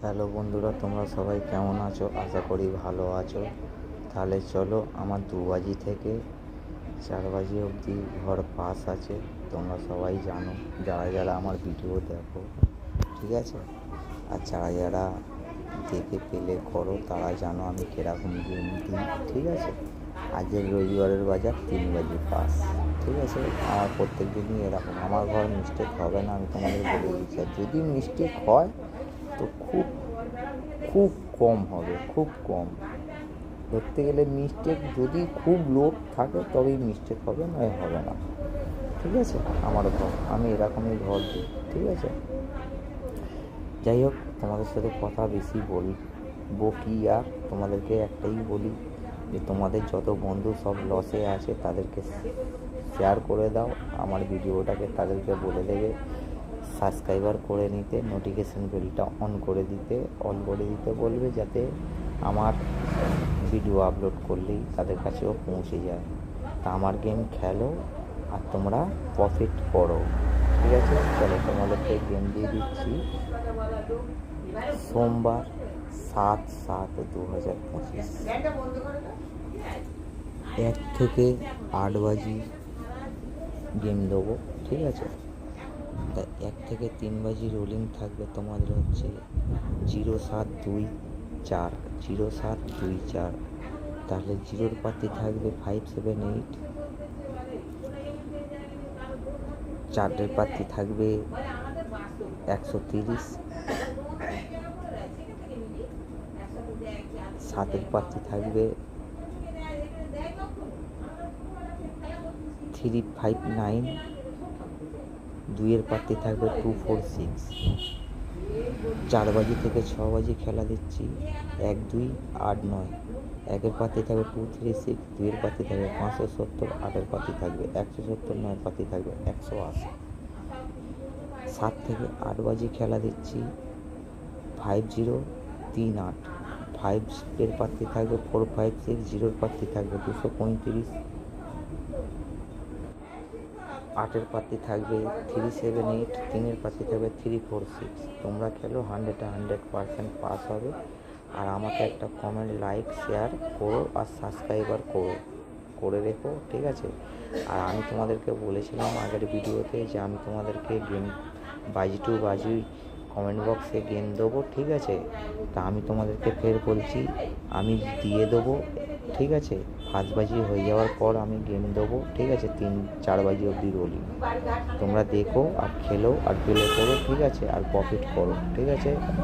Hello বন্ধুরা, তোমরা সবাই কেমন আছো? আশা করি ভালো আছো। তাহলে চলো, আমার 2 বাজি থেকে 4 বাজি অবধি ঘর পাস আছে। তোমরা সবাই জানো, যারা যারা আমার ভিডিও দেখো, ঠিক আছে? আর যারা যারা দেখে পেলে করো, তারা জানো আমি কীরকম গেম দিই, ঠিক আছে? আজকের রবিবারের বাজার 3 বাজি পাস, ঠিক আছে? আমার প্রত্যেক দিনই এরকম, আমার ঘর মিস্টেক হবে না, আমি তোমাদের বলে দিচ্ছি। আর যদি মিস্টেক হয় তো খুব খুব কম হবে, খুব কম। ধরতে গেলে মিস্টেক যদি খুব লোড থাকে তবেই মিস্টেক হবে, নয় হবে না, ঠিক আছে? আমার ঘর, আমি এরকমই ঘর দিই, ঠিক আছে? যাই হোক, তোমাদের সাথে কথা বেশি বকি আর তোমাদেরকে একটাই বলি যে তোমাদের যত বন্ধু সব লসে আছে তাদেরকে শেয়ার করে দাও আমার ভিডিওটাকে, তাদেরকে বলে দেবে সাবস্ক্রাইবার করে নিতে, নোটিফিকেশান বেলটা অন করে দিতে বলবে, যাতে আমার ভিডিও আপলোড করলেই তাদের কাছেও পৌঁছে যায়। তা আমার গেম খেলো আর তোমরা প্রফিট করো, ঠিক আছে? চলো তোমাদেরকে গেম দিয়ে দিচ্ছি। সোমবার 7/7/2025 1 থেকে 8 বাজি গেম দেবো, ঠিক আছে? তা 1 থেকে 3 বাজি রোলিং থাকবে তোমাদের হচ্ছে 0724। তাহলে জিরোর পাতি থাকবে 578, 4-এর পাতি থাকবে 130, 7-এর পাতি থাকবে 359, 2-এর পাতি থাকবে 246। 4 বাজি থেকে 6 বাজি খেলা দিচ্ছি 1, 2, 8, 9। 1-এর পাতি থাকবে 236, 2-এর পাতি থাকবে 570, 8-এর পাতি থাকবে 170, 9-এর পাতি থাকবে 180। 7 থেকে 8 বাজি খেলা দিচ্ছি 5038। 5-এর পাতি থাকবে 456, 0-এর পাতি থাকবে 235, 8-এর পাতি থাকবে 378, 3-এর পাতি থাকবে 346। তোমরা খেলো, 100% পাস হবে। আর আমাকে একটা কমেন্ট, লাইক, শেয়ার করো আর সাবস্ক্রাইবার করে রেখো, ঠিক আছে? আর আমি তোমাদেরকে বলেছিলাম আগের ভিডিওতে যে আমি তোমাদেরকে গেম বাজি টু বাজি কমেন্ট বক্সে গেম দেবো, ঠিক আছে? তা আমি তোমাদেরকে ফের বলছি, আমি দিয়ে দেবো, ঠিক আছে? 5 বাজি হয়ে যাওয়ার পর আমি গেম দেবো, ঠিক আছে? 3-4 বাজি অবধি রোলিং। তোমরা দেখো আর খেলো আর প্লে করো, ঠিক আছে? আর প্রফিট করো, ঠিক আছে?